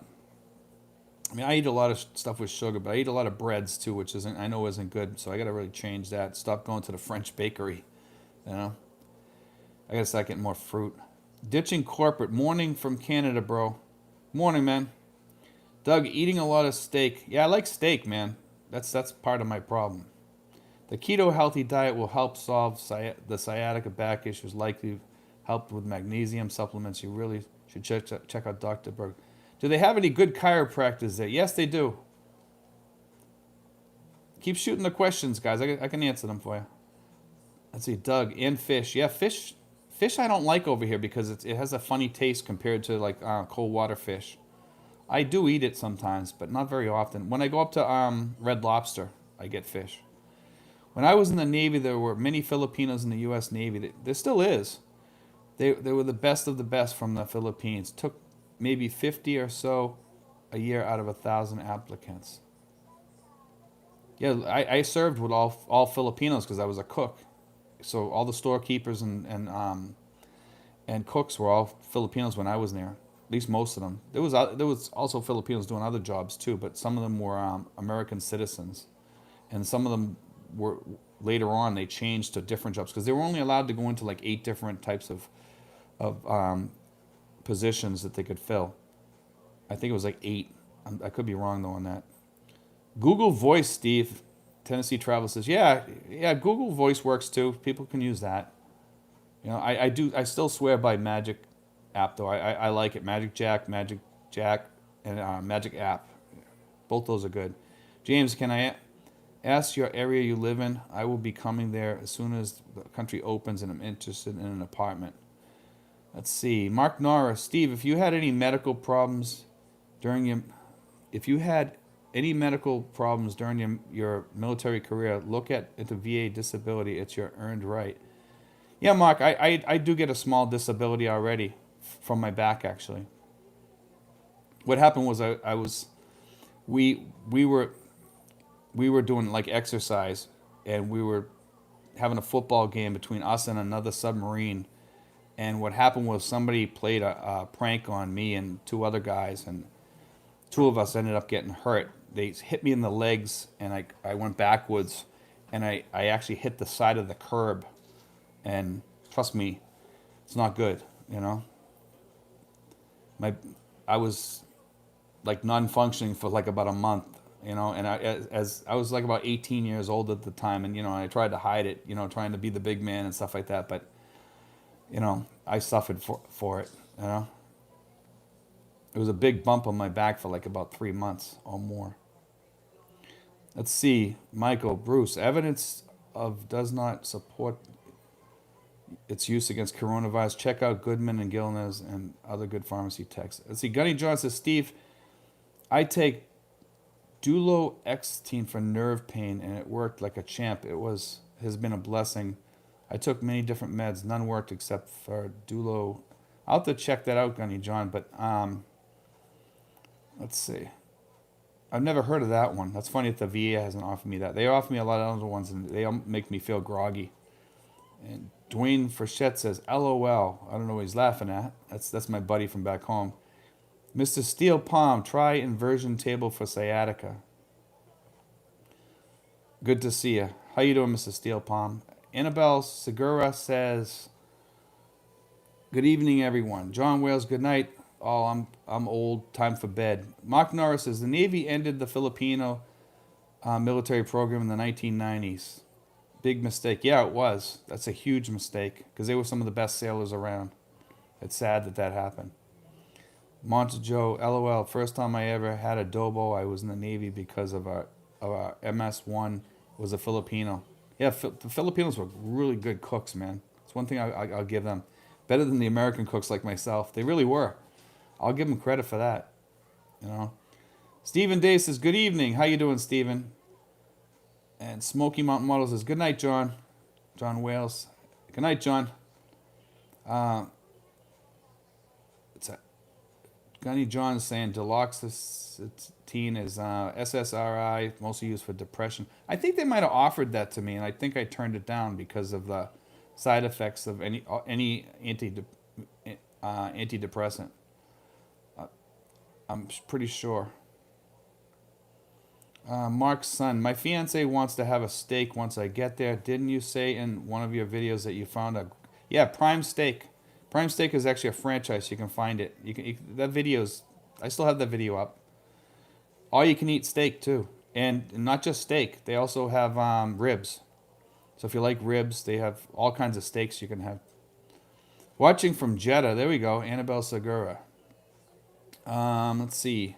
S1: eat a lot of stuff with sugar, but I eat a lot of breads too, which I know isn't good. So I got to really change that. Stop going to the French bakery, I got to start getting more fruit. Ditching corporate. Morning from Canada, bro. Morning, man. Doug, eating a lot of steak. Yeah, I like steak, man. That's part of my problem. The keto healthy diet will help solve the sciatica back issues, likely help with magnesium supplements. You really should check out Dr. Berg. Do they have any good chiropractors there? Yes, they do. keep shooting the questions, guys. I can answer them for you. Let's see, Doug, and fish. Yeah, fish I don't like over here because it has a funny taste compared to like cold water fish. I do eat it sometimes, but not very often. When I go up to Red Lobster, I get fish. When I was in the Navy, there were many Filipinos in the U.S. Navy. There still is. They were the best of the best from the Philippines. Took maybe 50 or so a year out of 1,000 applicants. Yeah, I served with all Filipinos because I was a cook. So all the storekeepers and cooks were all Filipinos when I was there. At least most of them. There was also Filipinos doing other jobs too, but some of them were American citizens, and some of them were later on they changed to different jobs because they were only allowed to go into like 8 different types of positions that they could fill. I think it was like 8. I could be wrong though on that. Google Voice, Steve. Tennessee Travel says, yeah, Google Voice works too. People can use that. You know, I still swear by Magic app though. I like it. Magic Jack, and Magic app. Both those are good. James, can I ask your area you live in? I will be coming there as soon as the country opens and I'm interested in an apartment. Let's see. Mark Norris, Steve, if you had any medical problems during your military career, look into VA disability. It's your earned right. Yeah, Mark, I do get a small disability already from my back, actually. What happened was we were doing like exercise, and we were having a football game between us and another submarine. And what happened was somebody played a prank on me and 2 other guys, and 2 of us ended up getting hurt. They hit me in the legs, and I went backwards, and I actually hit the side of the curb. And trust me, it's not good, you know. I was like non-functioning for like about a month, you know, and as I was like about 18 years old at the time, and you know, I tried to hide it, you know, trying to be the big man and stuff like that, but you know, I suffered for it, you know. It was a big bump on my back for like about 3 months or more. Let's see, Michael, Bruce, evidence of does not support its use against coronavirus. Check out Goodman and Gilnes and other good pharmacy techs. Let's see, Gunny John says, Steve, I take Duloxetine for nerve pain and it worked like a champ. Has been a blessing. I took many different meds. None worked except for Dulo. I'll have to check that out, Gunny John, but let's see. I've never heard of that one. That's funny that the VA hasn't offered me that. They offer me a lot of other ones, and they all make me feel groggy. And Dwayne Frechette says, LOL. I don't know what he's laughing at. That's my buddy from back home. Mr. Steel Palm, try inversion table for sciatica. Good to see you. How you doing, Mr. Steel Palm? Annabelle Segura says, good evening, everyone. John Wales, good night. Oh, I'm old. Time for bed. Mark Norris says, the Navy ended the Filipino military program in the 1990s. Big mistake. Yeah, it was. That's a huge mistake because they were some of the best sailors around. It's sad that happened. Montajo, LOL. First time I ever had adobo, I was in the Navy because of our MS-1 was a Filipino. Yeah, the Filipinos were really good cooks, man. It's one thing I'll give them. Better than the American cooks like myself. They really were. I'll give them credit for that. You know. Stephen Day says, good evening. How you doing, Stephen? And Smoky Mountain Model says, good night, John. John Wales. Good night, John. Gunny John is saying duloxetine is SSRI, mostly used for depression. I think they might have offered that to me, and I think I turned it down because of the side effects of any antidepressant. I'm pretty sure. Mark's son, my fiance wants to have a steak once I get there. Didn't you say in one of your videos that you found a... Yeah, Prime Steak. Prime Steak is actually a franchise. You can find it. That video's... I still have that video up. All you can eat steak too. And not just steak. They also have ribs. So if you like ribs, they have all kinds of steaks you can have. Watching from Jeddah. There we go. Annabelle Segura. Let's see.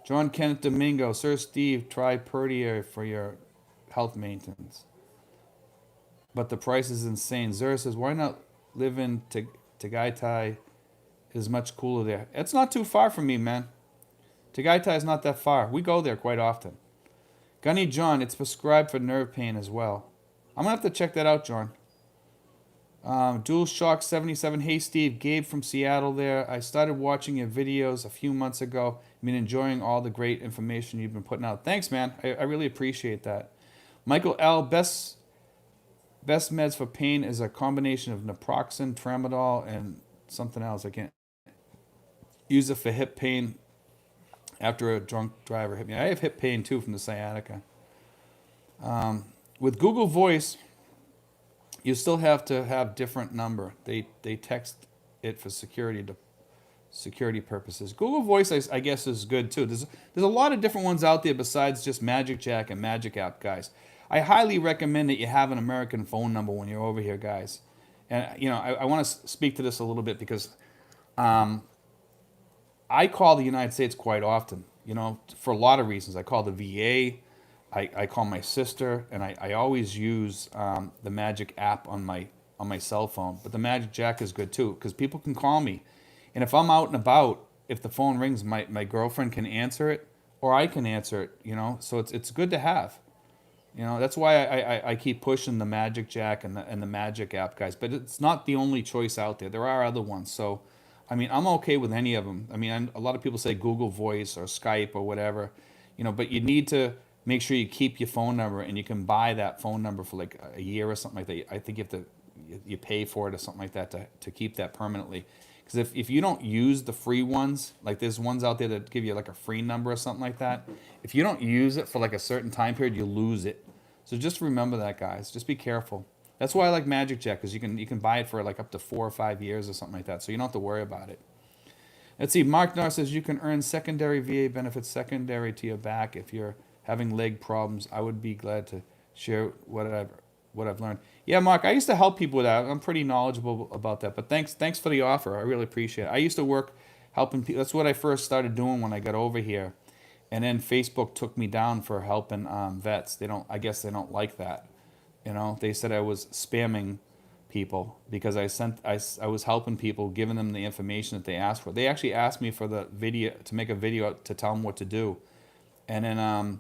S1: John Kenneth Domingo. Sir Steve, try Perdier for your health maintenance. But the price is insane. Zura says, why not live in Tagaytay? It is much cooler there. It's not too far from me, man. Tagaytay is not that far. We go there quite often. Gunny John, it's prescribed for nerve pain as well. I'm going to have to check that out, John. Dual Shock 77. Hey, Steve. Gabe from Seattle there. I started watching your videos a few months ago. I've been enjoying all the great information you've been putting out. Thanks, man. I really appreciate that. Michael L. Best meds for pain is a combination of naproxen, tramadol, and something else. I can't use it for hip pain after a drunk driver hit me. I have hip pain too from the sciatica. With Google Voice, you still have to have different number. They text it for security purposes. Google Voice, I guess, is good too. There's a lot of different ones out there besides just Magic Jack and Magic App, guys. I highly recommend that you have an American phone number when you're over here, guys. And I want to speak to this a little bit because I call the United States quite often. For a lot of reasons. I call the VA. I call my sister, and I always use the Magic app on my cell phone. But the Magic Jack is good too because people can call me, and if I'm out and about, if the phone rings, my girlfriend can answer it or I can answer it. So it's good to have. That's why I keep pushing the Magic Jack and the Magic app, guys. But it's not the only choice out there. There are other ones. So, I'm okay with any of them. A lot of people say Google Voice or Skype or whatever, but you need to make sure you keep your phone number, and you can buy that phone number for like a year or something like that. I think you pay for it or something like that to keep that permanently. Because if you don't use the free ones, like there's ones out there that give you like a free number or something like that, if you don't use it for like a certain time period, you lose it. So just remember that, guys. Just be careful. That's why I like Magic Jack, because you can buy it for like up to 4 or 5 years or something like that, so you don't have to worry about it. Let's see. Mark Nar says you can earn secondary VA benefits secondary to your back if you're having leg problems. I would be glad to share what I've learned. Yeah, Mark, I used to help people with that. I'm pretty knowledgeable about that. But thanks for the offer. I really appreciate it. I used to work helping people. That's what I first started doing when I got over here. And then Facebook took me down for helping vets. I guess they don't like that. They said I was spamming people because I was helping people, giving them the information that they asked for. They actually asked me for the video, to make a video to tell them what to do. And then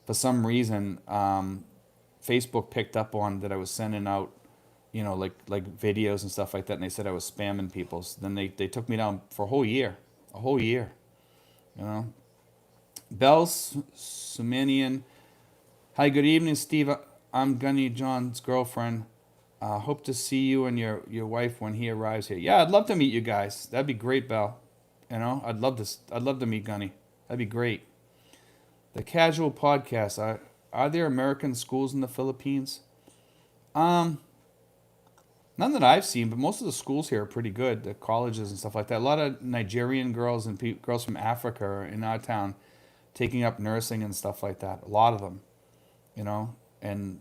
S1: for some reason, Facebook picked up on that I was sending out, like videos and stuff like that, and they said I was spamming people. So then they took me down for a whole year. Bell Sumanian. Hi, good evening, Steve. I'm Gunny John's girlfriend. Hope to see you and your wife when he arrives here. Yeah, I'd love to meet you guys. That'd be great, Bell. I'd love to meet Gunny. That'd be great. The Casual Podcast. Are there American schools in the Philippines? None that I've seen, but most of the schools here are pretty good. The colleges and stuff like that. A lot of Nigerian girls and girls from Africa are in our town taking up nursing and stuff like that. A lot of them, and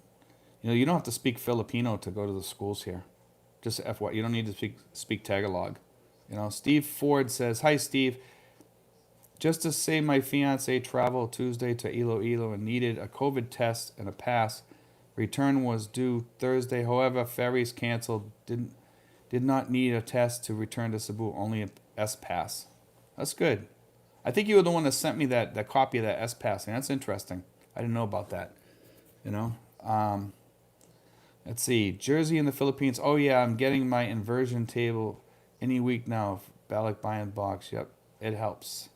S1: you don't have to speak Filipino to go to the schools here. Just FYI, you don't need to speak Tagalog. Steve Ford says, "Hi, Steve. Just to say, my fiance traveled Tuesday to Iloilo and needed a COVID test and a pass. Return was due Thursday. However, ferries canceled. Did not need a test to return to Cebu. Only a S pass. That's good. I think you were the one that sent me that copy of that S pass, and that's interesting. I didn't know about that. Let's see. Jersey in the Philippines. Oh yeah, I'm getting my inversion table any week now. Balik Bayan box. Yep, it helps.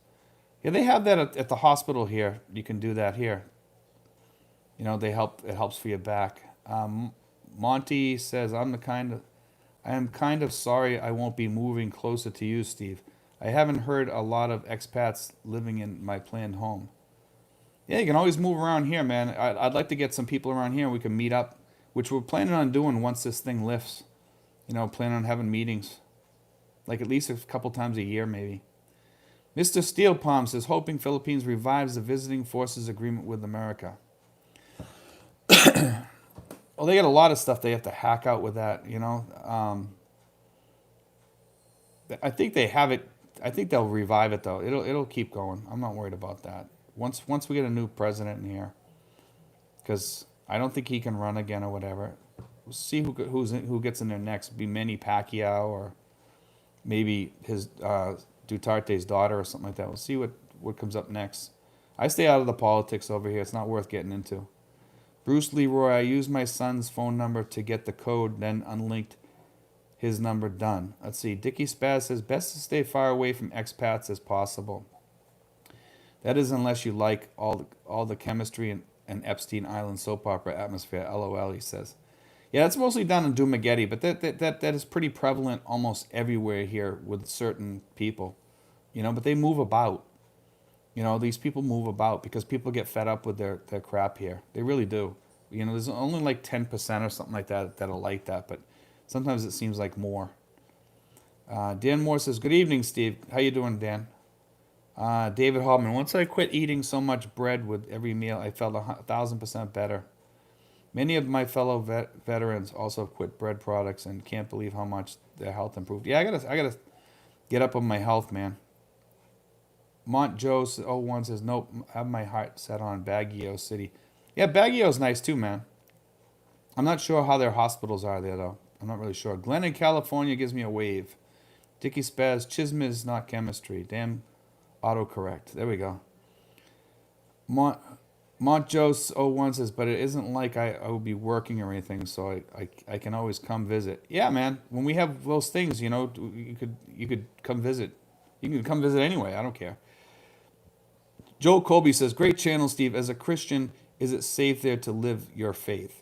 S1: Yeah, they have that at the hospital here. You can do that here. They help. It helps for your back. Monty says, I am kind of sorry I won't be moving closer to you, Steve. I haven't heard a lot of expats living in my planned home. Yeah, you can always move around here, man. I'd like to get some people around here and we can meet up, which we're planning on doing once this thing lifts. Planning on having meetings, like at least a couple times a year, maybe. Mr. Steel Palm says, hoping Philippines revives the visiting forces agreement with America. Well, they got a lot of stuff they have to hack out with that, I think they have it. I think they'll revive it though. It'll keep going. I'm not worried about that. Once we get a new president in here, because I don't think he can run again or whatever. We'll see who gets in there next. Be Manny Pacquiao or maybe his Dutarte's daughter or something like that. We'll see what comes up next. I stay out of the politics over here. It's not worth getting into. Bruce Leroy, I used my son's phone number to get the code, then unlinked his number. Done. Let's see. Dickie Spaz says, best to stay far away from expats as possible. That is unless you like all the chemistry and Epstein Island soap opera atmosphere. LOL, he says. Yeah, it's mostly done in Dumageddon, but that is pretty prevalent almost everywhere here with certain people. But they move about. These people move about because people get fed up with their crap here. They really do. There's only like 10% or something like that that'll like that, but sometimes it seems like more. Dan Moore says, good evening, Steve. How you doing, Dan? David Hallman, once I quit eating so much bread with every meal, I felt 1,000% better. Many of my fellow veterans also quit bread products and can't believe how much their health improved. Yeah, I gotta get up on my health, man. Mont Joe 01 says, nope, have my heart set on Baguio City. Yeah, Baguio's nice too, man. I'm not sure how their hospitals are there, though. I'm not really sure. Glenn in California gives me a wave. Dickie Spaz, Chisme is not chemistry. Damn autocorrect. There we go. Montjos 01 says, but it isn't like I will be working or anything, so I can always come visit. Yeah, man. When we have those things, you could come visit. You can come visit anyway. I don't care. Joel Colby says, great channel, Steve. As a Christian, is it safe there to live your faith?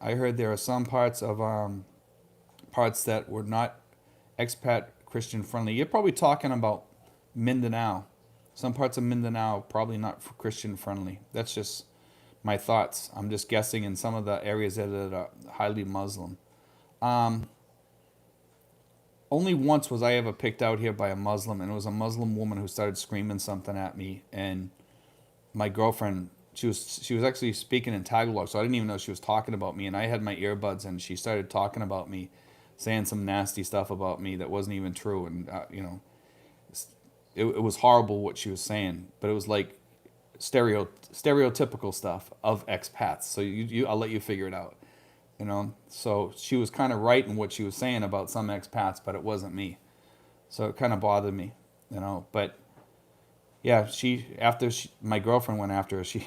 S1: I heard there are some parts that were not expat Christian friendly. You're probably talking about Mindanao. Some parts of Mindanao probably not Christian friendly. That's just my thoughts. I'm just guessing in some of the areas that are highly Muslim. Only once was I ever picked out here by a Muslim, and it was a Muslim woman who started screaming something at me. And my girlfriend, she was actually speaking in Tagalog, so I didn't even know she was talking about me. And I had my earbuds, and she started talking about me, saying some nasty stuff about me that wasn't even true. And it was horrible what she was saying, but it was like stereotypical stuff of expats. So I'll let you figure it out. So she was kind of right in what she was saying about some expats, but it wasn't me. So it kind of bothered me, but yeah, my girlfriend went after her, she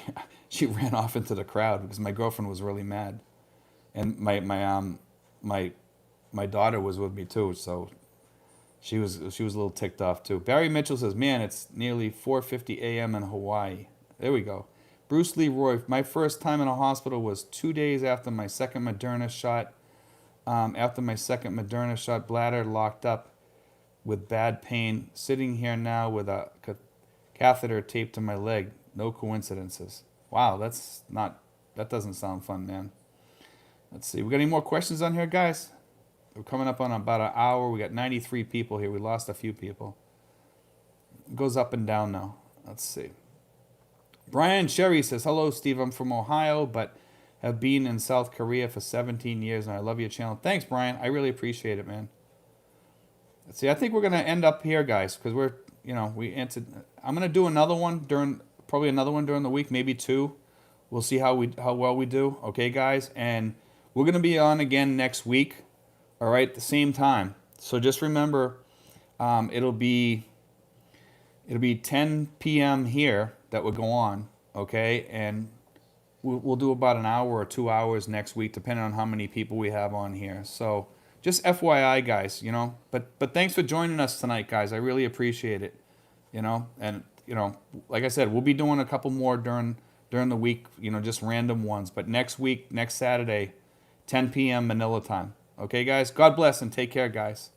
S1: ran off into the crowd because my girlfriend was really mad. And my daughter was with me too, so she was a little ticked off too. Barry Mitchell says, man, it's nearly 4:50 a.m. in Hawaii. There we go. Bruce Leroy, my first time in a hospital was 2 days after my second Moderna shot. After my second Moderna shot, bladder locked up with bad pain. Sitting here now with a catheter taped to my leg. No coincidences. Wow, that doesn't sound fun, man. Let's see. We got any more questions on here, guys? We're coming up on about an hour. We got 93 people here. We lost a few people. It goes up and down now. Let's see. Brian Sherry says, hello, Steve. I'm from Ohio, but have been in South Korea for 17 years, and I love your channel. Thanks, Brian. I really appreciate it, man. Let's see. I think we're going to end up here, guys, because we answered. I'm going to do another one during the week, maybe two. We'll see how well we do. Okay, guys? And we're going to be on again next week, all right, at the same time. So just remember, it'll be 10 p.m. here that will go on, okay? And we'll do about an hour or 2 hours next week, depending on how many people we have on here. So just FYI, guys, But thanks for joining us tonight, guys. I really appreciate it, And, like I said, we'll be doing a couple more during the week, just random ones. But next week, next Saturday, 10 p.m. Manila time. Okay, guys? God bless and take care, guys.